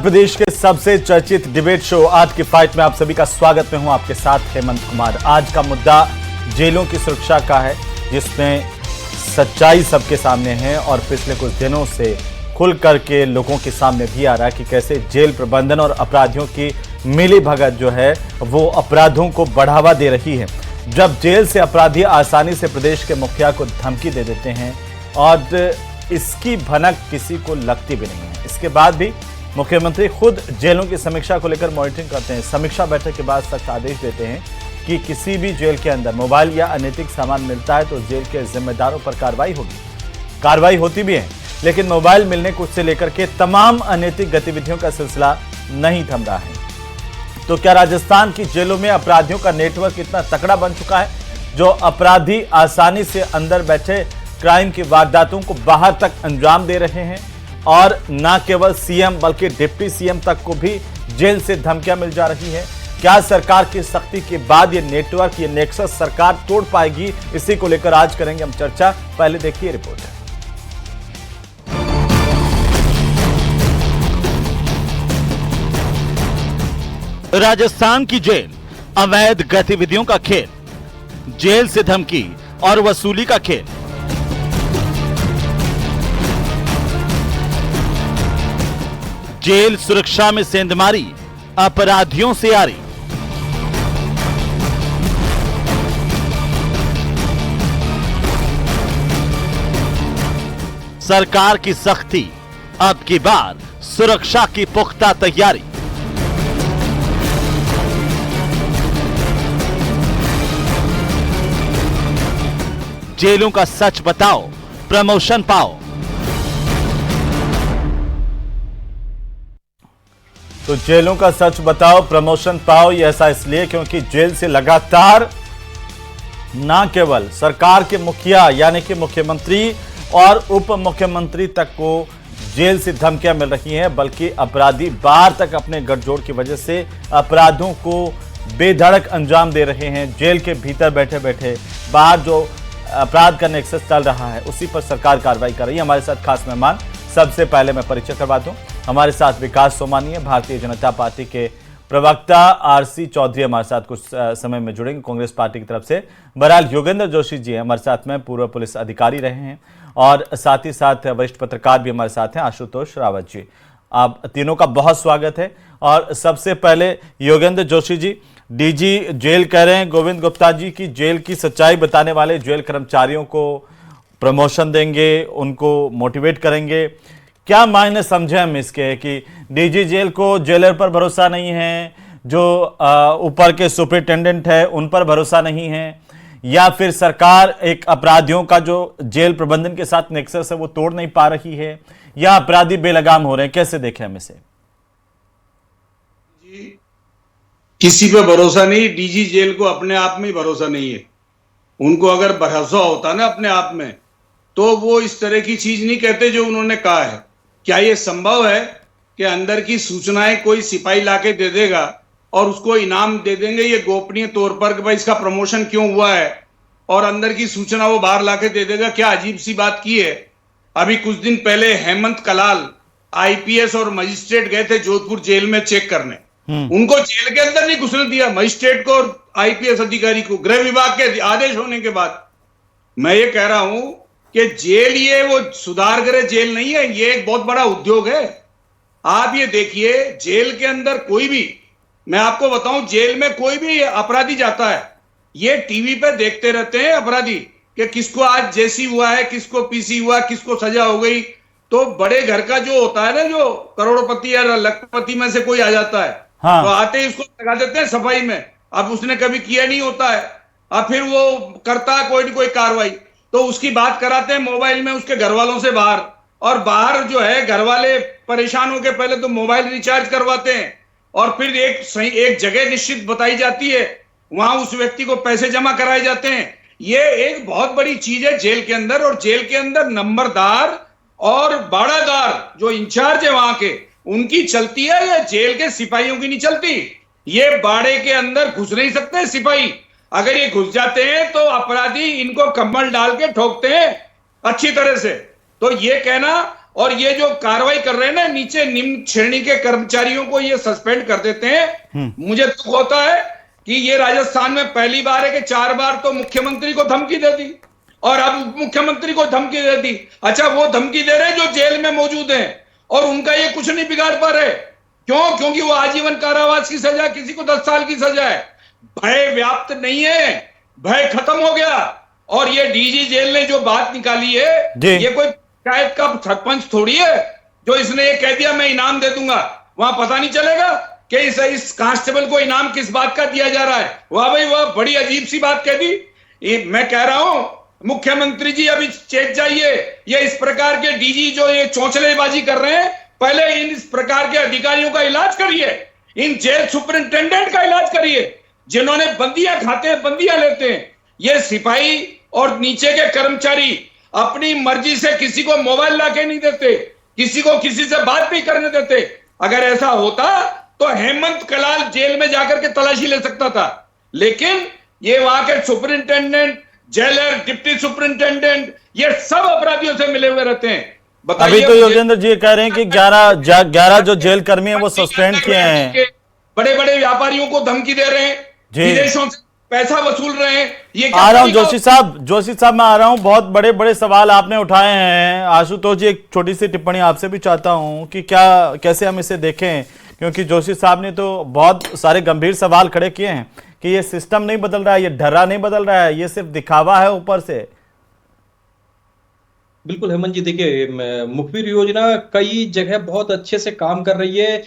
प्रदेश के सबसे चर्चित डिबेट शो आज की फाइट में आप सभी का स्वागत। मैं हूं आपके साथ हेमंत कुमार। आज का मुद्दा जेलों की सुरक्षा का है, जिसमें सच्चाई सबके सामने है और पिछले कुछ दिनों से खुल करके लोगों के सामने भी आ रहा है कि कैसे जेल प्रबंधन और अपराधियों की मिली भगत जो है वो अपराधों को बढ़ावा दे रही है। जब जेल से अपराधी आसानी से प्रदेश के मुखिया को धमकी दे देते हैं और इसकी भनक किसी को लगती भी नहीं है, इसके बाद भी मुख्यमंत्री खुद जेलों की समीक्षा को लेकर मॉनिटरिंग करते हैं। समीक्षा बैठक के बाद सख्त आदेश देते हैं कि किसी भी जेल के अंदर मोबाइल या अनैतिक सामान मिलता है तो जेल के जिम्मेदारों पर कार्रवाई होगी। कार्रवाई होती भी है, लेकिन मोबाइल मिलने को से लेकर के तमाम अनैतिक गतिविधियों का सिलसिला नहीं थम रहा है। तो क्या राजस्थान की जेलों में अपराधियों का नेटवर्क इतना तकड़ा बन चुका है जो अपराधी आसानी से अंदर बैठे क्राइम की वारदातों को बाहर तक अंजाम दे रहे हैं और न केवल सीएम बल्कि डिप्टी सीएम तक को भी जेल से धमकियां मिल जा रही है? क्या सरकार की सख्ती के बाद ये नेटवर्क, ये नेक्सस सरकार तोड़ पाएगी? इसी को लेकर आज करेंगे हम चर्चा। पहले देखिए रिपोर्ट। राजस्थान की जेल अवैध गतिविधियों का खेल, जेल से धमकी और वसूली का खेल। जेल सुरक्षा में सेंधमारी, अपराधियों से यारी। सरकार की सख्ती, अब की बार सुरक्षा की पुख्ता तैयारी। जेलों का सच बताओ, प्रमोशन पाओ। तो जेलों का सच बताओ, प्रमोशन पाओ, ये ऐसा इसलिए क्योंकि जेल से लगातार न केवल सरकार के मुखिया यानी कि मुख्यमंत्री और उप मुख्यमंत्री तक को जेल से धमकियां मिल रही हैं, बल्कि अपराधी बाहर तक अपने गठजोड़ की वजह से अपराधों को बेधड़क अंजाम दे रहे हैं। जेल के भीतर बैठे बैठे बाहर जो अपराध का नेक्सस चल रहा है उसी पर सरकार कार्रवाई कर रही है। हमारे साथ खास मेहमान, सबसे पहले मैं परिचय करवा दूं, हमारे साथ विकास सोमानी है, भारतीय जनता पार्टी के प्रवक्ता। आरसी चौधरी हमारे साथ कुछ समय में जुड़ेंगे कांग्रेस पार्टी की तरफ से। बहरहाल योगेंद्र जोशी जी हमारे साथ में, पूर्व पुलिस अधिकारी रहे हैं, और साथ ही साथ वरिष्ठ पत्रकार भी हमारे साथ हैं, आशुतोष रावत जी। आप तीनों का बहुत स्वागत है। और सबसे पहले योगेंद्र जोशी जी, डीजी जेल कह रहे हैं गोविंद गुप्ता जी की जेल की सच्चाई बताने वाले जेल कर्मचारियों को प्रमोशन देंगे, उनको मोटिवेट करेंगे। क्या मायने समझे हम इसके कि डीजी जेल को जेलर पर भरोसा नहीं है, जो ऊपर के सुपरिटेंडेंट है उन पर भरोसा नहीं है, या फिर सरकार एक अपराधियों का जो जेल प्रबंधन के साथ नेक्सस है वो तोड़ नहीं पा रही है, या अपराधी बेलगाम हो रहे हैं? कैसे देखें हम इसे? किसी पे भरोसा नहीं, डीजी जेल को अपने आप में ही भरोसा नहीं है। उनको अगर भरोसा होता ना अपने आप में तो वो इस तरह की चीज नहीं कहते जो उन्होंने कहा है। क्या ये संभव है कि अंदर की सूचनाएं कोई सिपाही लाके दे देगा और उसको इनाम दे देंगे ये गोपनीय तौर पर कि भाई इसका प्रमोशन क्यों हुआ है, और अंदर की सूचना वो बाहर लाके दे देगा? क्या अजीब सी बात की है। अभी कुछ दिन पहले हेमंत कलाल आईपीएस और मजिस्ट्रेट गए थे जोधपुर जेल में चेक करने। उनको जेल के अंदर नहीं घुसने दिया, मजिस्ट्रेट को और आईपीएस अधिकारी को, गृह विभाग के आदेश होने के बाद। मैं ये कह रहा हूं कि जेल ये वो सुधार गृह जेल नहीं है, ये एक बहुत बड़ा उद्योग है। आप ये देखिए, जेल के अंदर कोई भी, मैं आपको बताऊं, जेल में कोई भी अपराधी जाता है, ये टीवी पे देखते रहते हैं अपराधी कि किसको आज जेसी हुआ है, किसको पीसी हुआ, किसको सजा हो गई। तो बड़े घर का जो होता है ना, जो करोड़पति या लखपति में से कोई आ जाता है, हाँ, तो आते ही उसको लगा देते हैं सफाई में। अब उसने कभी किया नहीं होता है, अब फिर वो करता है कोई ना कोई कार्रवाई, तो उसकी बात कराते हैं मोबाइल में उसके घर वालों से बाहर। और बाहर जो है घर वाले परेशान होकर पहले तो मोबाइल रिचार्ज करवाते हैं और फिर एक जगह निश्चित बताई जाती है, वहां उस व्यक्ति को पैसे जमा कराए जाते हैं। ये एक बहुत बड़ी चीज है जेल के अंदर। और जेल के अंदर नंबरदार और बाड़ादार जो इंचार्ज है वहां के, उनकी चलती है, या जेल के सिपाहियों की नहीं चलती। ये बाड़े के अंदर घुस नहीं सकते सिपाही। अगर ये घुस जाते हैं तो अपराधी इनको कम्बल डाल के ठोकते हैं अच्छी तरह से। तो ये कहना और ये जो कार्रवाई कर रहे हैं ना, नीचे निम्न श्रेणी के कर्मचारियों को ये सस्पेंड कर देते हैं। मुझे दुख होता है कि ये राजस्थान में पहली बार है कि 4 बार तो मुख्यमंत्री को धमकी दे दी और अब मुख्यमंत्री को धमकी दे दी। अच्छा, वो धमकी दे रहे हैं जो जेल में मौजूद हैं और उनका ये कुछ नहीं बिगाड़ पा रहे। क्यों? क्योंकि वो आजीवन कारावास की सजा, किसी को 10 साल की सजा है। भय व्याप्त नहीं है, भय खत्म हो गया। और ये डीजी जेल ने जो बात निकाली है, ये कोई पंचायत का सरपंच थोड़ी है जो इसने ये कह दिया मैं इनाम दे दूंगा। वहां पता नहीं चलेगा कि इस कांस्टेबल को इनाम किस बात का दिया जा रहा है। वाह भाई वाह, बड़ी अजीब सी बात कह दी। मैं कह रहा हूं मुख्यमंत्री जी अभी चेत जाइए, ये इस प्रकार के डीजी जो ये चौंचलेबाजी कर रहे हैं, पहले इस प्रकार के अधिकारियों का इलाज करिए, इन जेल सुपरिंटेंडेंट का इलाज करिए जिन्होंने बंदियां खाते हैं, बंदियां लेते हैं। ये सिपाही और नीचे के कर्मचारी अपनी मर्जी से किसी को मोबाइल लाके नहीं देते, किसी को किसी से बात नहीं करने देते। अगर ऐसा होता तो हेमंत कलाल जेल में जाकर के तलाशी ले सकता था, लेकिन ये वहां के सुपरिंटेंडेंट, जेलर, डिप्टी सुपरिंटेंडेंट, ये सब अपराधियों से मिले हुए रहते हैं। अभी तो योगेंद्र जी कह रहे हैं कि 11 जो जेल कर्मी हैं वो सस्पेंड किए हैं। बड़े बड़े व्यापारियों को धमकी दे रहे हैं, विदेशों से पैसा वसूल रहे हैं। ये आ रहा हूं जोशी साहब मैं आ रहा हूं। बहुत बड़े बड़े सवाल आपने उठाए हैं। आशुतोष जी, एक छोटी सी टिप्पणी आपसे भी चाहता हूं कि कैसे हम इसे देखें, क्योंकि जोशी साहब ने तो बहुत सारे गंभीर सवाल खड़े किए हैं कि ये सिस्टम नहीं बदल रहा है, ये ढर्रा नहीं बदल रहा है, ये सिर्फ दिखावा है ऊपर से। बिल्कुल हेमंत जी, देखिए मुखबिर योजना कई जगह बहुत अच्छे से काम कर रही है।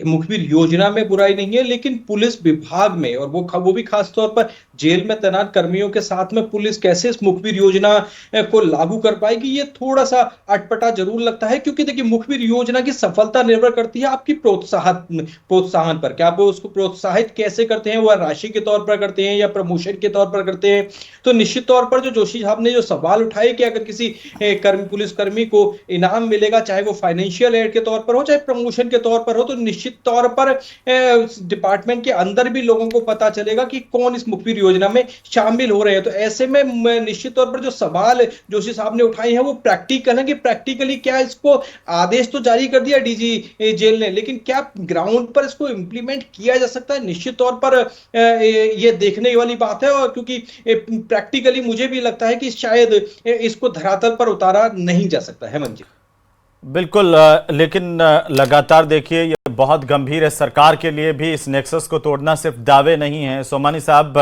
मुखबिर योजना में बुराई नहीं है, लेकिन पुलिस विभाग में, और वो भी खास तौर पर जेल में तैनात कर्मियों के साथ में पुलिस कैसे इस मुखबिर योजना को लागू कर पाएगी, ये थोड़ा सा अटपटा जरूर लगता है। क्योंकि देखिए मुखबिर योजना की सफलता निर्भर करती है आपकी प्रोत्साहन पर। क्या आप उसको प्रोत्साहित कैसे करते हैं, वह राशि के तौर पर करते हैं या प्रमोशन के तौर पर करते हैं। तो निश्चित तौर पर जो जोशी साहब ने जो सवाल उठाए कि अगर किसी पुलिसकर्मी को इनाम मिलेगा, चाहे वो फाइनेंशियल एड के तौर पर हो चाहे प्रमोशन के तौर पर हो, तो निश्चित तौर पर डिपार्टमेंट के अंदर भी लोगों को पता चलेगा कि कौन इस मुखबिर योजना में शामिल हो रहे हैं। तो ऐसे में निश्चित तौर पर जो सवाल जोशी साहब ने उठाए हैं वो प्रैक्टिकल है कि प्रैक्टिकली क्या इसको आदेश तो जारी कर दिया डीजी जेल ने, लेकिन क्या ग्राउंड पर इसको इंप्लीमेंट किया जा सकता है, निश्चित तौर पर ये देखने वाली बात है। और क्योंकि प्रैक्टिकली मुझे भी लगता है कि शायद इसको धरातल पर उतारा नहीं जा सकता है। हेमंत जी बिल्कुल, लेकिन लगातार देखिए ये बहुत गंभीर है। सरकार के लिए भी इस नेक्सस को तोड़ना सिर्फ दावे नहीं है। सोमानी साहब,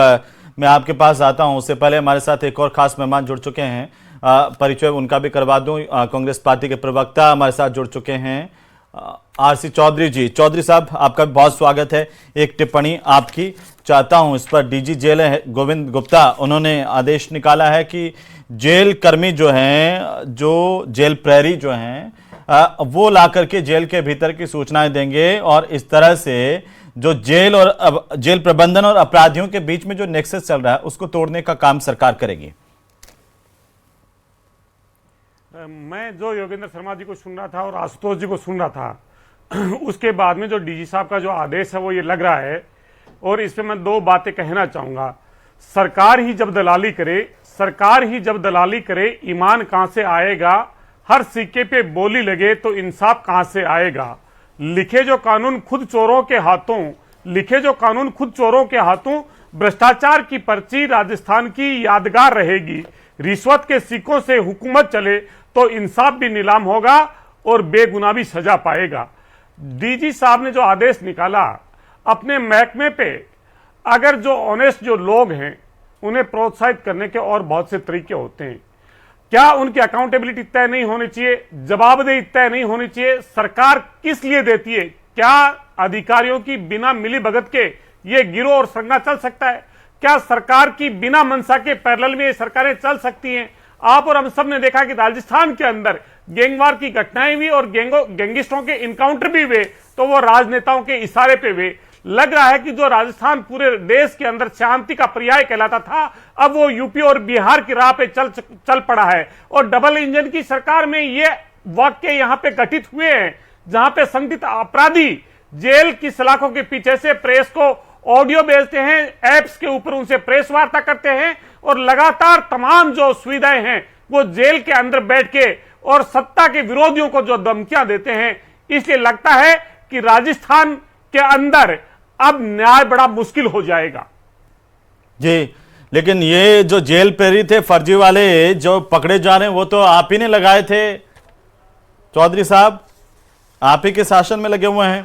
मैं आपके पास आता हूं, उससे पहले हमारे साथ एक और खास मेहमान जुड़ चुके हैं, परिचय उनका भी करवा दूं। कांग्रेस पार्टी के प्रवक्ता हमारे साथ जुड़ चुके हैं, आरसी चौधरी जी। चौधरी साहब, आपका भी बहुत स्वागत है। एक टिप्पणी आपकी चाहता हूं इस पर। डीजी जेल है गोविंद गुप्ता, उन्होंने आदेश निकाला है कि जेल कर्मी जो हैं, जो जेल प्रहरी जो हैं, वो ला करके जेल के भीतर की सूचनाएं देंगे और इस तरह से जो जेल प्रबंधन और अपराधियों के बीच में जो नेक्सस चल रहा है उसको तोड़ने का काम सरकार करेगी। मैं जो योगेंद्र शर्मा जी को सुन रहा था और आशुतोष जी को सुन रहा था, उसके बाद में जो डीजी साहब का जो आदेश है वो ये लग रहा है, और इस पे मैं 2 बातें कहना चाहूंगा। सरकार ही जब दलाली करे ईमान कहां से आएगा, हर सिक्के पे बोली लगे तो इंसाफ कहां से आएगा। लिखे जो कानून खुद चोरों के हाथों भ्रष्टाचार की पर्ची राजस्थान की यादगार रहेगी। रिश्वत के सिक्कों से हुकूमत चले तो इंसाफ भी नीलाम होगा और बेगुनाह भी सजा पाएगा। डीजी साहब ने जो आदेश निकाला, अपने महकमे पे अगर जो ऑनेस्ट जो लोग हैं उन्हें प्रोत्साहित करने के और बहुत से तरीके होते हैं। क्या उनकी अकाउंटेबिलिटी तय नहीं होनी चाहिए, जवाबदेही तय नहीं होनी चाहिए? सरकार किस लिए देती है? क्या अधिकारियों की बिना मिली भगत के ये गिरोह और संगा चल सकता है? क्या सरकार की बिना मंशा के पैरेलल में ये सरकारें चल सकती हैं? आप और हम सब ने देखा कि राजस्थान के अंदर गैंगवार की घटनाएं हुई और गैंगिस्टरों के इनकाउंटर भी हुए, तो वो राजनेताओं के इशारे पे हुए। लग रहा है कि जो राजस्थान पूरे देश के अंदर शांति का पर्याय कहलाता था, अब वो यूपी और बिहार की राह पे चल पड़ा है। और डबल इंजन की सरकार में ये वाक्य यहां पे घटित हुए हैं, जहां पे संदिग्ध अपराधी जेल की सलाखों के पीछे से प्रेस को ऑडियो भेजते हैं, एप्स के ऊपर उनसे प्रेस वार्ता करते हैं, और लगातार तमाम जो सुविधाएं हैं वो जेल के अंदर बैठ के और सत्ता के विरोधियों को जो धमकियां देते हैं। इसलिए लगता है कि राजस्थान के अंदर अब न्याय बड़ा मुश्किल हो जाएगा। जी, लेकिन ये जो जेल पेरी थे फर्जी वाले जो पकड़े जा रहे हैं वो तो आप ही ने लगाए थे चौधरी साहब, आप ही के शासन में लगे हुए हैं।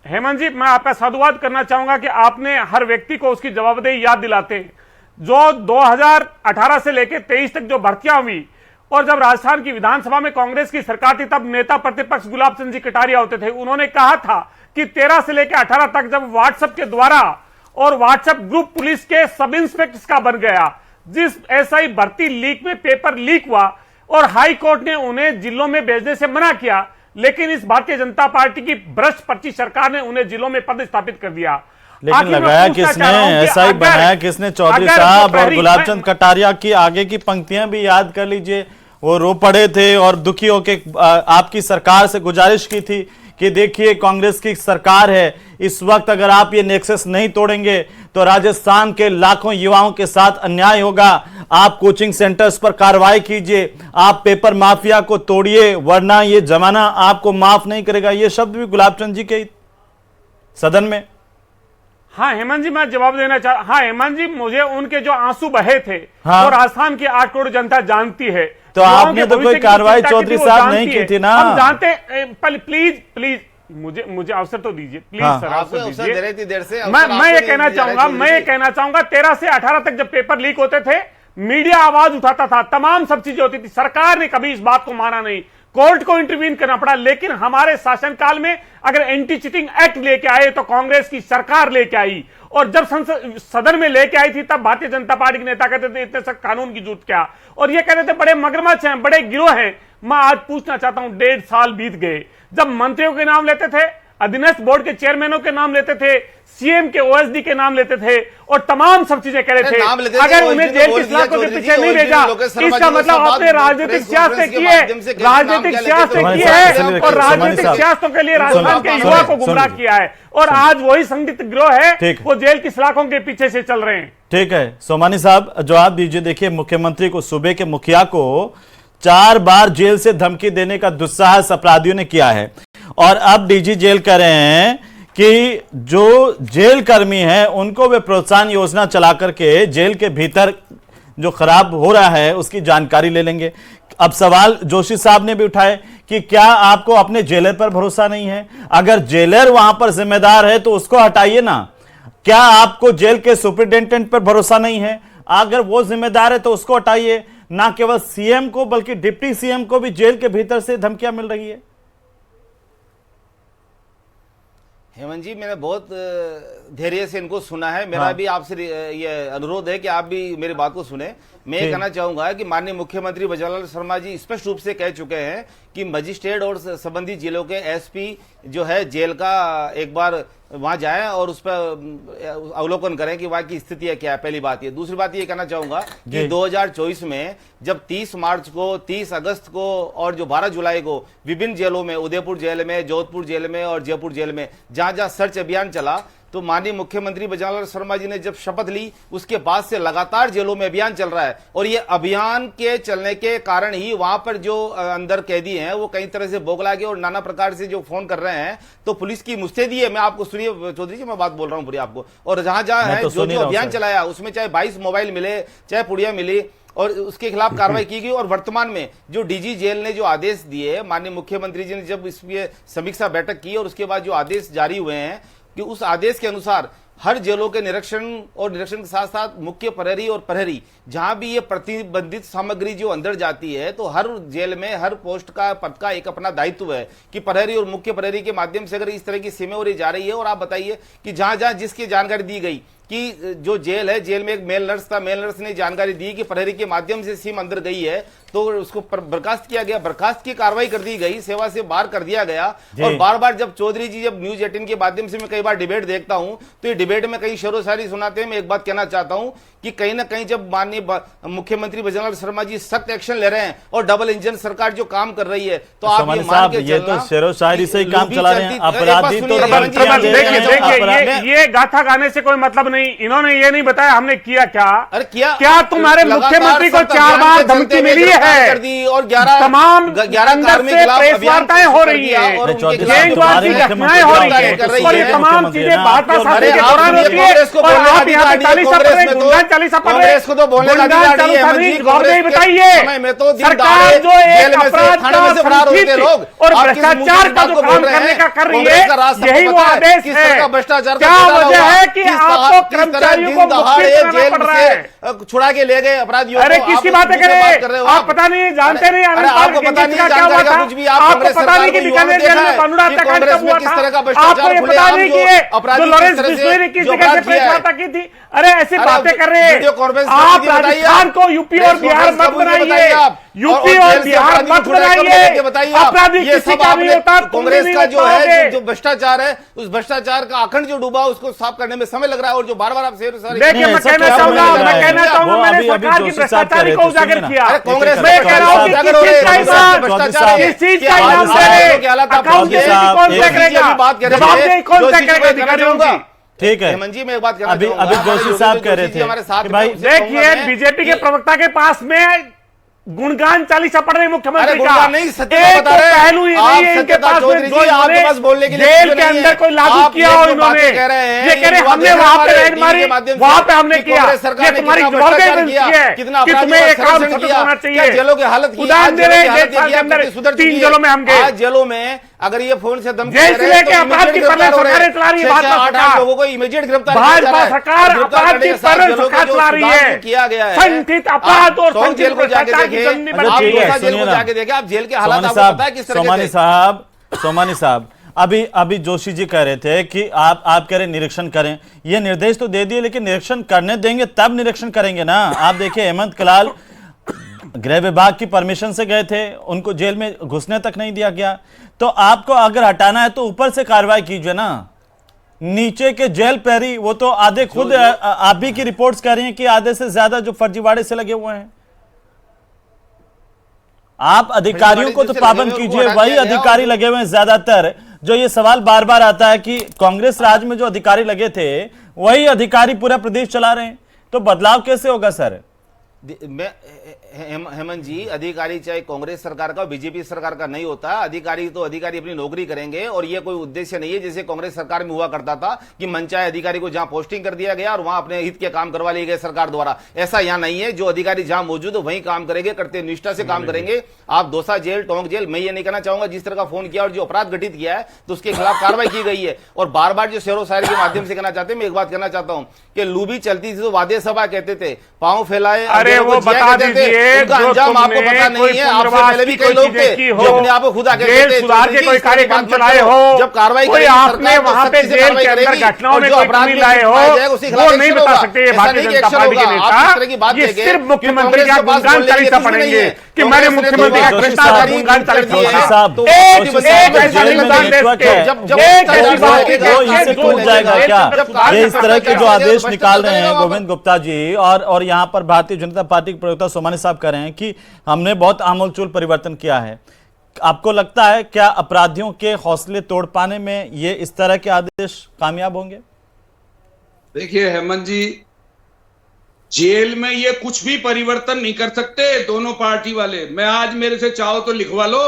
हेमंत जी, मैं आपका साधुवाद करना चाहूंगा कि आपने हर व्यक्ति को उसकी जवाबदेही याद दिलाते हैं। जो 2018 से लेकर 23 तक जो भर्तियां हुई और जब राजस्थान की विधानसभा में कांग्रेस की सरकार थी तब नेता प्रतिपक्ष गुलाब चंद जी कटारिया होते थे। उन्होंने कहा था कि 13 से लेकर 18 तक जब व्हाट्सएप के द्वारा और व्हाट्सएप ग्रुप पुलिस के सब इंस्पेक्टर का बन गया, जिस एसआई भर्ती लीक में पेपर लीक हुआ और हाई कोर्ट ने उन्हें जिलों में भेजने से मना किया, लेकिन इस भारतीय जनता पार्टी की भ्रष्ट पर्ची सरकार ने उन्हें जिलों में पदस्थापित कर दिया। लेकिन लगाया किसने, एसआई बनाया किसने? चौधरी साहब और गुलाब चंद कटारिया की आगे की पंक्तियां भी याद कर लीजिए। वो रो पड़े थे और दुखी होके आपकी सरकार से गुजारिश की थी कि देखिए कांग्रेस की सरकार है, इस वक्त अगर आप ये नेक्सस नहीं तोड़ेंगे तो राजस्थान के लाखों युवाओं के साथ अन्याय होगा। आप कोचिंग सेंटर्स पर कार्रवाई कीजिए, आप पेपर माफिया को तोड़िए, वरना ये जमाना आपको माफ नहीं करेगा। ये शब्द भी गुलाब चंद जी के सदन में। हाँ हेमंत जी, मैं जवाब देना हाँ हेमंत जी, मुझे उनके जो आंसू बहे थे हाँ। वो राजस्थान की 8 करोड़ जनता जानती है। तो आपने तो कोई कार्रवाई चौधरी साहब नहीं की थी ना? हम जानते। प्लीज मुझे अवसर तो दीजिए प्लीज। हाँ। सर अवसर दीजिए। देर से मैं ये कहना चाहूंगा 13 से 18 तक जब पेपर लीक होते थे मीडिया आवाज उठाता था, तमाम सब चीजें होती थी, सरकार ने कभी इस बात को माना नहीं, कोर्ट को इंटरवीन करना पड़ा। लेकिन हमारे शासनकाल में अगर एंटी चीटिंग एक्ट लेके आए तो कांग्रेस की सरकार लेके आई, और जब संसद सदन में लेके आई थी तब भारतीय जनता पार्टी के नेता कहते थे इतने सख्त कानून की जरूरत क्या, और ये कहते थे बड़े मगरमच्छ हैं, बड़े गिरोह हैं। मैं आज पूछना चाहता हूं, 1.5 साल बीत गए, जब मंत्रियों के नाम लेते थे, अधीनस्थ बोर्ड के चेयरमैनों के नाम लेते थे, सीएम के ओएसडी के नाम लेते थे और तमाम सब चीजें कह रहे थे, अगर उन्हें जेल की सलाखों के पीछे नहीं भेजा, इसका मतलब आपने राजनीतिक सियासत की है, राजनीतिक सियासत की है और राजनीतिक सियासतों के लिए राजस्थान के युवा को गुमराह किया है, और आज वही संगठित गिरोह है वो जेल की सलाखों के पीछे से चल रहे हैं। ठीक है, सोमानी साहब जवाब दीजिए। देखिए, मुख्यमंत्री को, सूबे के मुखिया को 4 बार जेल से धमकी देने का दुस्साहस अपराधियों ने किया है, और अब डीजी जेल कह रहे हैं कि जो जेल कर्मी हैं उनको वे प्रोत्साहन योजना चला करके जेल के भीतर जो खराब हो रहा है उसकी जानकारी ले लेंगे। अब सवाल जोशी साहब ने भी उठाए कि क्या आपको अपने जेलर पर भरोसा नहीं है? अगर जेलर वहां पर जिम्मेदार है तो उसको हटाइए ना। क्या आपको जेल के सुपरिटेंडेंट पर भरोसा नहीं है? अगर वो जिम्मेदार है तो उसको हटाइए। ना केवल सीएम को बल्कि डिप्टी सीएम को भी जेल के भीतर से धमकियां मिल रही है। हेमंत जी, मैंने बहुत धैर्य से इनको सुना है। मेरा भी आपसे ये अनुरोध है कि आप भी मेरी बात को सुने। मैं ये कहना चाहूंगा कि माननीय मुख्यमंत्री बजरंग शर्मा जी स्पष्ट रूप से कह चुके हैं कि मजिस्ट्रेट और संबंधित जिलों के एसपी जो है जेल का एक बार वहां जाएं और उस पर अवलोकन करें कि वहां की स्थिति क्या है। पहली बात ये। दूसरी बात ये कहना चाहूंगा कि 2024 में जब 30 मार्च को, 30 अगस्त को और जो 12 जुलाई को विभिन्न जेलों में, उदयपुर जेल में, जोधपुर जेल में और जयपुर जेल में जहां जहां सर्च अभियान चला, तो माननीय मुख्यमंत्री बजरंग शर्मा जी ने जब शपथ ली उसके बाद से लगातार जेलों में अभियान चल रहा है, और ये अभियान के चलने के कारण ही वहां पर जो अंदर कैदी हैं वो कई तरह से बोगला के और नाना प्रकार से जो फोन कर रहे हैं, तो पुलिस की मुस्तैदी है। मैं आपको सुनिए चौधरी जी, मैं बात बोल रहा हूं पूरी आपको। और जहां जहां है जो अभियान चलाया उसमें चाहे 22 मोबाइल मिले, चाहे पुड़िया मिली, और उसके खिलाफ कार्रवाई की गई। और वर्तमान में जो डीजी जेल ने जो आदेश दिए, माननीय मुख्यमंत्री जी ने जब इसकी समीक्षा बैठक की और उसके बाद जो आदेश जारी हुए हैं कि उस आदेश के अनुसार हर जेलों के निरीक्षण और निरीक्षण के साथ साथ मुख्य प्रहरी और प्रहरी जहां भी ये प्रतिबंधित सामग्री जो अंदर जाती है, तो हर जेल में हर पोस्ट का, पद का एक अपना दायित्व है कि प्रहरी और मुख्य प्रहरी के माध्यम से अगर इस तरह की सीमें जा रही है। और आप बताइए कि जहां जहां जिसकी जानकारी दी गई कि जो जेल है, जेल में एक मेल नर्स था, मेल नर्स ने जानकारी दी कि प्रहरी के माध्यम से सीम अंदर गई है, तो उसको बर्खास्त किया गया, बर्खास्त की कार्रवाई कर दी गई, सेवा से बाहर कर दिया गया। और बार बार जब चौधरी जी जब न्यूज 18 के माध्यम से मैं कई बार डिबेट देखता हूं तो ये डिबेट में कई शेरो शायरी सुनाते हैं। मैं एक बात कहना चाहता हूं कि कहीं ना कहीं जब माननीय मुख्यमंत्री बजरंग शर्मा जी सख्त एक्शन ले रहे हैं और डबल इंजन सरकार जो काम कर रही है, तो आप ये मान के ये तो शेरो शायरी से ही काम चला रहे हैं। अपराधी तो देखिए ये गाथा गाने से कोई मतलब नहीं नहीं, इन्होंने ये नहीं बताया हमने किया क्या। अरे क्या तुम्हारे मुख्यमंत्री को 4 बार धमकी मिली है? और 11 तमाम अंदर से प्रेस वार्ताएं हो रही है, गैंगवार की घटनाएं हो रही है, और ये तमाम चीजें भाजपा शासन के दौरान होती है, और आप यहाँ पे चालीसा पढ़ रहे, गुंडान चालीसा पढ़ रहे, गुंडान चालीसा नहीं बताइए। सरकार जो एक अपराध का संगठित और भ्रष्टाचार का जो काम करने का कर रही है, यही वो आदेश है। क्या वजह है कि आपको कर्मचारियों को मुक्ति पड़ रहा है? छुड़ा के ले गए अपराधियों। अरे किसकी बातें कर रहे हैं आप? पता नहीं, जानते नहीं, आपको पता नहीं क्या हुआ था? कुछ भी। आपको पता नहीं कि बीकानेर जेल में कानून हत्याकांड कब हुआ था? आपको ये पता नहीं कि जो लॉरेंस बिश्नोई ने किस जगह से प्रेस वार्ता की थी? अरे ऐसी बातें कर रहे हैं आप। राजस्थान को यूपी और बिहार मत बनाइए, यूपी और बिहार मत बनाइए। अपराधी किसी का नहीं होता। कांग्रेस का जो है जो भ्रष्टाचार है, उस भ्रष्टाचार का अखंड जो डूबा उसको साफ करने में समय लग रहा है। और जो बार बार आप देखिए, मैं कहना चाहूंगा मैंने सरकार की भ्रष्टाचारी को उजागर किया। कांग्रेस मैं कह रहा हूँ किस चीज का इनाम कौन तय करेगा? जवाबदेही कौन तय करेगा अधिकारियों की? ठीक है हेमंत जी, मैं एक बात कहना अभी चाहूंगा। जोशी साहब कह रहे थे हमारे साथ कि भाई देखिए, बीजेपी के प्रवक्ता के पास में गुणगान चालीसा पढ़ रहे मुख्यमंत्री का, नहीं, सत्य एक बता रहे हैं। पहलू ही नहीं है इनके पास में जो आपके बोलने के लिए जेल के अंदर कोई लागू किया हो इन्होंने। ये कह रहे हमने वहां पे रेड मारी, वहां पे हमने किया। ये तुम्हारी जवाबदेही है कि तुम्हें एक काम होना चाहिए। जेलों की हालत उदाहरण दे रहे हैं, 3 जेलों में हम गए। जेलों में अगर ये फोन से धमकी जेल से लेके अपराध की सरकार चला रही है, भाजपा लोगों को इमीडिएट गिरफ्तार, भाजपा सरकार अपराध की सरकार चला रही है, किया गया है। संगठित अपराध और जेल को जाके देखे, जेल को जाके देखे आप, जेल के हालात आपको पता है किस तरह से। सोमानी साहब अभी जोशी जी कह रहे थे कि आप कह रहे निरीक्षण करें। ये निर्देश तो दे दिए, लेकिन निरीक्षण करने देंगे तब निरीक्षण करेंगे ना। आप देखिए, हेमंत कलाल गृह विभाग की परमिशन से गए थे, उनको जेल में घुसने तक नहीं दिया गया। तो आपको अगर हटाना है तो ऊपर से कार्रवाई कीजिए ना। नीचे के जेल पैरी वो तो आधे खुद आप भी की रिपोर्ट्स कह रही हैं कि आधे से ज्यादा जो फर्जीवाड़े से लगे हुए हैं। आप अधिकारियों को तो पाबंद कीजिए, वही अधिकारी लगे हुए हैं ज्यादातर। जो ये सवाल बार बार आता है कि कांग्रेस राज में जो अधिकारी लगे थे वही अधिकारी पूरा प्रदेश चला रहे हैं, तो बदलाव कैसे होगा सर? हेमंत जी, अधिकारी चाहे कांग्रेस सरकार का बीजेपी सरकार का नहीं होता। अधिकारी तो अधिकारी अपनी नौकरी करेंगे, और ये कोई उद्देश्य नहीं है जैसे कांग्रेस सरकार में हुआ करता था कि मनचाहे अधिकारी को जहां पोस्टिंग कर दिया गया और वहां अपने हित के काम करवा लिए गए सरकार द्वारा। ऐसा यहां नहीं है। जो अधिकारी जहां मौजूद है वहीं काम करेंगे, कर्तव्य निष्ठा से काम करेंगे। आप दौसा जेल, टोंक जेल, मैं ये नहीं कहना चाहूंगा जिस तरह का फोन किया और जो अपराध घटित किया है तो उसके खिलाफ कार्रवाई की गई है। और बार बार जो शेरो शायरी के माध्यम से कहना चाहते हैं, मैं एक बात कहना चाहता हूं कि लूबी चलती थी तो वादे सभा कहते थे, पांव फैलाए, अरे वो बता दीजिए उनका अंजाम आपको पता नहीं है। आपसे पहले भी कई लोग थे जो अपने आप को खुदा कहते थे, सुधार के कोई कार्यक्रम चलाए हो, जब कार्रवाई कोई आपने वहां पे जेल के अंदर घटनाओं में कोई कमी लाए हो, वो नहीं बता सकते भारतीय जनता पार्टी के नेता। ये सिर्फ मुख्यमंत्री का गुणगान चालीसा पढ़ेंगे कि मैंने मुख्यमंत्री का भ्रष्टाचार गुणगान चालीसा। इस तरह के जो आदेश निकाल रहे हैं गोविंद गुप्ता जी और यहाँ पर भारतीय जनता पार्टी के प्रवक्ता सोमानी साहब कह रहे हैं कि हमने बहुत आमूलचूल परिवर्तन किया है। आपको लगता है क्या अपराधियों के हौसले तोड़ पाने में ये इस तरह के आदेश कामयाब होंगे? देखिए हेमंत जी, जेल में ये कुछ भी परिवर्तन नहीं कर सकते दोनों पार्टी वाले। मैं आज मेरे से चाहो तो लिखवा लो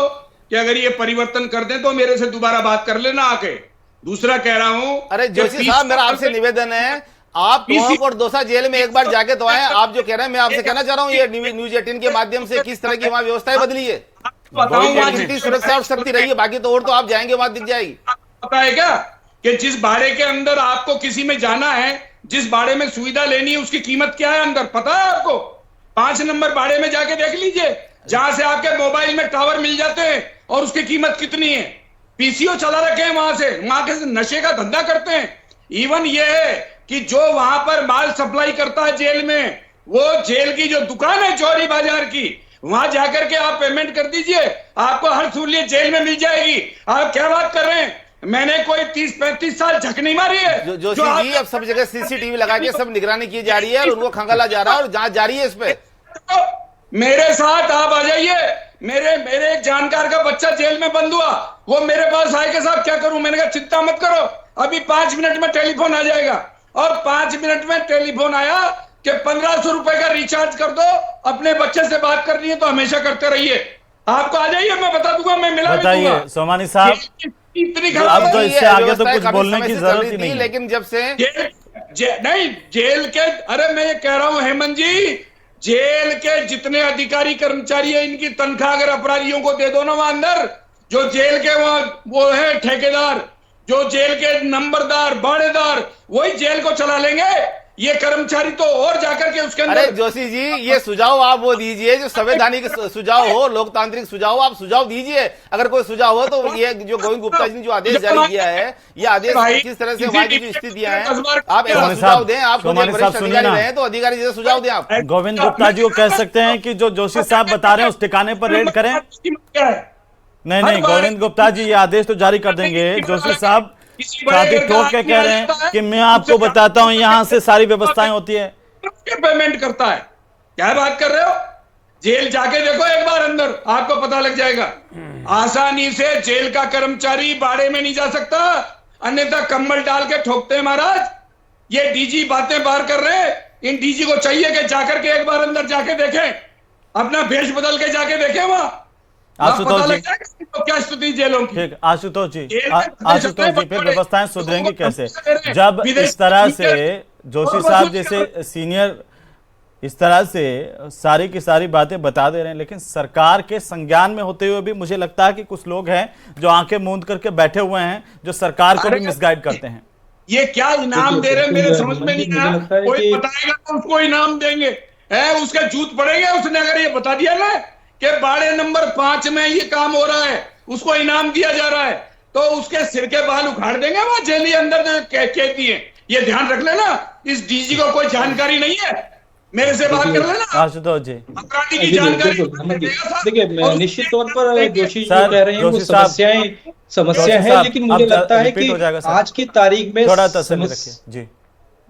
कि अगर ये परिवर्तन कर दें तो मेरे से दोबारा बात कर लेना आके। दूसरा कह रहा हूं, अरे जोशी साहब, मेरा आपसे निवेदन है, आप टोंक और दौसा जेल में एक बार जाके तो आए। आप जो कह रहे हैं, मैं आपसे कहना चाह रहा हूं, ये न्यूज 18 के माध्यम से किस तरह की वहां व्यवस्थाएं बदली है, कितनी सुरक्षा और शक्ति रही है। बाकी तो और तो आप जाएंगे वहां दिख जाएगी। पता है क्या कि जिस बाड़े के अंदर आपको किसी में जाना है, जिस बाड़े में सुविधा लेनी है, उसकी कीमत क्या है अंदर पता है आपको? 5 नंबर बाड़े में जाके देख लीजिए, जहां से आपके मोबाइल में टावर मिल जाते हैं, और उसकी कीमत कितनी है। पीसीओ चला रखे हैं वहां के नशे का धंधा करते हैं। इवन ये है कि जो वहां पर माल सप्लाई करता है जेल में, वो जेल की जो दुकान है चौरी बाजार की, वहां जाकर के आप पेमेंट कर दीजिए, आपको हर सहूलियत जेल में मिल जाएगी। आप क्या बात कर रहे हैं? मैंने कोई 30-35 साल झक नहीं मारी है। जो जी, अब सब जगह सीसीटीवी लगा के सब निगरानी की जा रही है और उनको खंगाला जा रहा है और जांच जारी है इस पे। मेरे साथ आप आ जाइए। मेरे एक जानकार का बच्चा जेल में बंद हुआ, वो मेरे पास आए के साहब क्या करूं? मैंने कहा चिंता मत करो, अभी 5 मिनट में टेलीफोन आ जाएगा। और 5 मिनट में टेलीफोन आया कि 1500 रुपए का रिचार्ज कर दो, अपने बच्चे से बात करनी है तो हमेशा करते रहिए। आपको आ जाइए, मैं बता दूंगा, मैं मिला भी बताइए दूंगा। सोमानी साहब, इतनी अब खराब तो है। इससे आगे तो व्यवस्था कुछ काफी बोलने समय की से जरूरत चल ही रही नहीं थी, है। लेकिन जब से नहीं जेल के, अरे मैं ये कह रहा हूं हेमंत जी, जेल के जितने अधिकारी कर्मचारी है, इनकी तनख्वाह अगर अपराधियों को दे दो ना वहां अंदर, जो जेल के वहां वो है ठेकेदार, जो जेल के नंबरदार बाड़ेदार, वही जेल को चला लेंगे। ये कर्मचारी तो और जाकर के उसके अरे अंदर। जोशी जी, ये सुझाव आप वो दीजिए जो संवैधानिक सुझाव हो, लोकतांत्रिक सुझाव, आप सुझाव दीजिए। अगर कोई सुझाव हो तो ये जो गोविंद गुप्ता जी ने जो आदेश जारी किया है, ये आदेश किस तरह से वहां की जो स्थितियां हैं, आप ऐसा सुझाव दें। आप खुद एक वरिष्ठ अधिकारी रहे हैं तो अधिकारी जैसे सुझाव दें आप। गोविंद गुप्ता जी को कह सकते हैं कि जो जोशी साहब बता रहे हैं उस ठिकाने पर रेड करें। नहीं, गोविंद गुप्ता जी ये आदेश तो जारी कर देंगे। जोशी साहब छाती ठोक के कह रहे हैं कि मैं आपको बताता हूं यहां से सारी व्यवस्थाएं होती है। पेमेंट करता है, क्या बात कर रहे हो? जेल जाके देखो एक बार अंदर, आपको पता लग जाएगा। आसानी से जेल का कर्मचारी बाड़े में नहीं जा सकता, अन्यथा कम्बल डाल के ठोकते हैं महाराज। ये डीजी बातें बाहर कर रहे हैं, इन डीजी को चाहिए कि जाकर के एक बार अंदर जाके देखें, अपना भेष बदल के जाके देखें वहां। आशुतोष जी, तो क्या स्थिति जेलों की। ठीक, आशुतोष जी, फिर व्यवस्थाएं सुधरेंगी कैसे जब इस तरह से जोशी साहब जैसे सीनियर इस तरह से सारी की सारी बातें बता दे रहे हैं, लेकिन सरकार के संज्ञान में होते हुए भी मुझे लगता है कि कुछ लोग हैं जो आंखें मूंद करके बैठे हुए हैं, जो सरकार को भी मिसगाइड करते हैं। ये क्या इनाम दे रहे हैं मेरे समझ में नहीं आया। कोई बताएगा तो उसको इनाम देंगे, उसके जूत पड़ेंगे। उसने अगर ये बता दिया ना कि बाड़े नंबर 5 में ये काम हो रहा है, उसको इनाम दिया जा रहा है, तो उसके सिर के बाल उखाड़ देंगे वहां जेल के अंदर जो कहती है। ये ध्यान रख लेना, इस डीजी को कोई जानकारी नहीं है, मेरे से बात कर लेना। आशुतोष जी, अपराधी की जानकारी देखिए, निश्चित तौर पर जोशी जी कह रहे हैं वो समस्या है, लेकिन मुझे लगता है कि आज की तारीख में थोड़ा तसल्ली रखिए जी।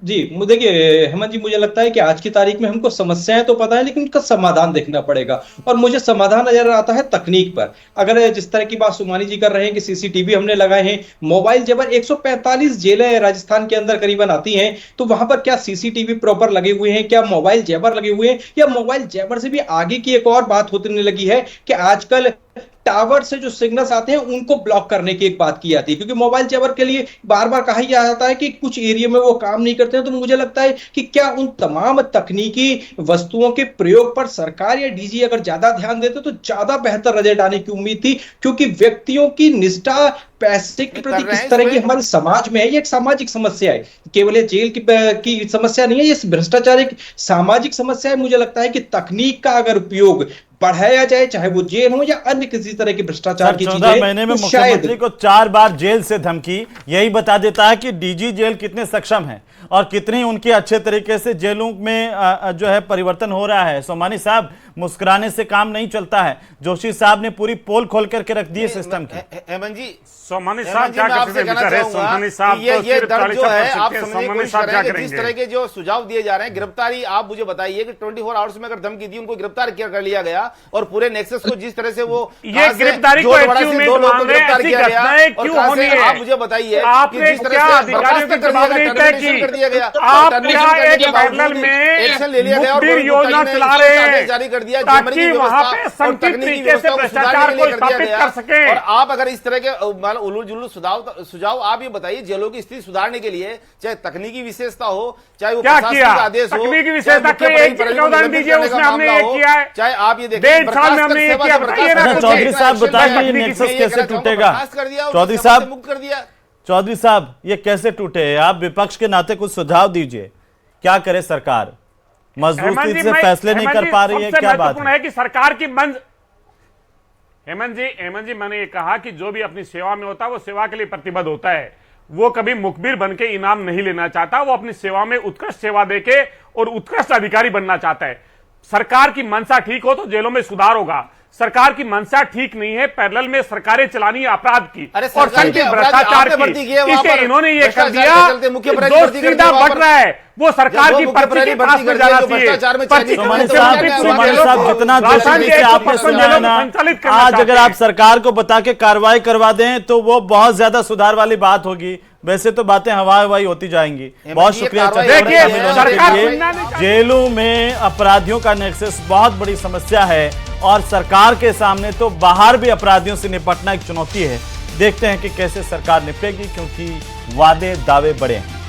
देखिए हेमंत जी, मुझे लगता है कि आज की तारीख में हमको समस्याएं तो पता है, लेकिन उनका समाधान देखना पड़ेगा। और मुझे समाधान नजर आता है तकनीक पर। अगर जिस तरह की बात सुमानी जी कर रहे हैं कि सीसीटीवी हमने लगाए हैं, मोबाइल जेवर 145 जेलें राजस्थान के अंदर करीबन आती हैं, तो वहां पर क्या सीसीटीवी प्रॉपर लगे हुए हैं, क्या मोबाइल जेवर लगे हुए हैं, या मोबाइल जेवर से भी आगे की एक और बात होने लगी है कि आजकल टावर से जो सिग्नल्स आते हैं उनको ब्लॉक करने की एक बात की जाती है, क्योंकि मोबाइल जेवर के लिए बार बार कहा जाता है कि कुछ एरिया में वो काम नहीं करते हैं। तो मुझे लगता है कि क्या उन तमाम तकनीकी वस्तुओं के प्रयोग पर सरकार या डीजी अगर ज्यादा ध्यान देते तो ज्यादा बेहतर रिजल्ट आने की उम्मीद थी, क्योंकि व्यक्तियों की निष्ठा पैसे के प्रति किस तरह की हमारे समाज में है, ये एक सामाजिक समस्या है। केवल ये जेल की समस्या नहीं है, ये भ्रष्टाचार एक सामाजिक समस्या है। मुझे लगता है कि तकनीक का अगर उपयोग बढ़ाया जाए, चाहे वो जेल हो या अन्य किसी तरह की भ्रष्टाचार की चीजें, 14 महीने में मुख्यमंत्री को 4 बार जेल से धमकी, यही बता देता है कि डीजी जेल कितने सक्षम है और कितनी उनकी अच्छे तरीके से जेलों में जो है परिवर्तन हो रहा है। सोमानी साहब, मुस्कुराने से काम नहीं चलता है। जोशी साहब ने पूरी पोल खोल करके रख दी है सिस्टम की। हेमंत जी, सोमानी साहब क्या कहते हैं? सोमानी साहब ये दर्द जो है आप समझने की कोशिश करें, जिस तरह के जो सुझाव दिए जा रहे हैं, गिरफ्तारी, आप मुझे बताइए कि 24 आवर्स में अगर धमकी दी, उनको गिरफ्तार कर लिया गया और पूरे नेक्सस को जिस तरह से वो ये गिरफ्तारी को दो लोगों को गिरफ्तार किया गया, क्यों होनी है? आप मुझे बताइए आपने जिस तरह क्या से अधिकारियों की जवाबदेही तय की? कर दिया गया, आप क्या एक पैनल में एक्शन ले लिया गया और मुखबिर योजना चला रहे हैं जारी कर दिया ताकि वहां पे संगठित तरीके से भ्रष्टाचार को स्थापित कर सके। और आप अगर इस तरह के उलूल जुलूल सुझाव आप ये बताइए, जेलों की स्थिति सुधारने के लिए चाहे तकनीकी विशेषता हो, चाहे वो प्रशासनिक आदेश हो, तकनीकी विशेषता उदाहरण दीजिए, उसमें हमने ये किया है, चाहे आप ये देखिए 1.5 साल में हमने ये किया। चौधरी साहब बताइए, नेक्सस कैसे टूटेगा? चौधरी साहब, मुक्त कर दिया। चौधरी साहब, ये कैसे टूटे? आप विपक्ष के नाते कुछ सुझाव दीजिए, क्या करे सरकार? मजबूती से फैसले नहीं कर पा रही है, क्या बात है कि सरकार की हेमंत जी, मैंने ये कहा कि जो भी अपनी सेवा में होता है वो सेवा के लिए प्रतिबद्ध होता है। वो कभी मुखबिर बनके इनाम नहीं लेना चाहता, वो अपनी सेवा में उत्कृष्ट सेवा देके और उत्कृष्ट अधिकारी बनना चाहता है। सरकार की मंशा ठीक हो तो जेलों में सुधार होगा, सरकार की मंशा ठीक नहीं है, पैरेलल में सरकारें चलानी है अपराध की अरे और सरकार संगठित के अपराध भ्रष्टाचार आपने भर्ती किए, की। वहां इसे पर इन्होंने ये कर भ्रष्टाचार दिया के चलते मुख्य कि अपराधी जो भर्ती कर सीधा दिया, वहां बढ़ पर रहा है वो सरकार जब की वो मुख्य पर्ची के अपराधी पास में भर्ती जाना कर दिया, चाहिए। भ्रष्टाचार में पर्ची चली सोमानी मुख्य साहब, मंत्री सोमानी जेलों साहब, को जितना राजस्थान जल्दी के से आपने 155 सुना जेलों है को ना, संचालित करना आज चाहते अगर आप हैं। सरकार को बता के कार्रवाई करवा दें तो वो बहुत ज्यादा सुधार वाली बात होगी। वैसे तो बातें हवाई होती जाएंगी। बहुत ये शुक्रिया कार्रवाई चर्चा देखिए, में शामिल होने सरकार के लिए। सुनना नहीं चाहती। जेलों में अपराधियों का नेक्सस बहुत बड़ी समस्या है और सरकार के सामने तो बाहर भी अपराधियों से निपटना एक चुनौती है। देखते हैं कि कैसे सरकार निपटेगी, क्योंकि वादे दावे बड़े हैं।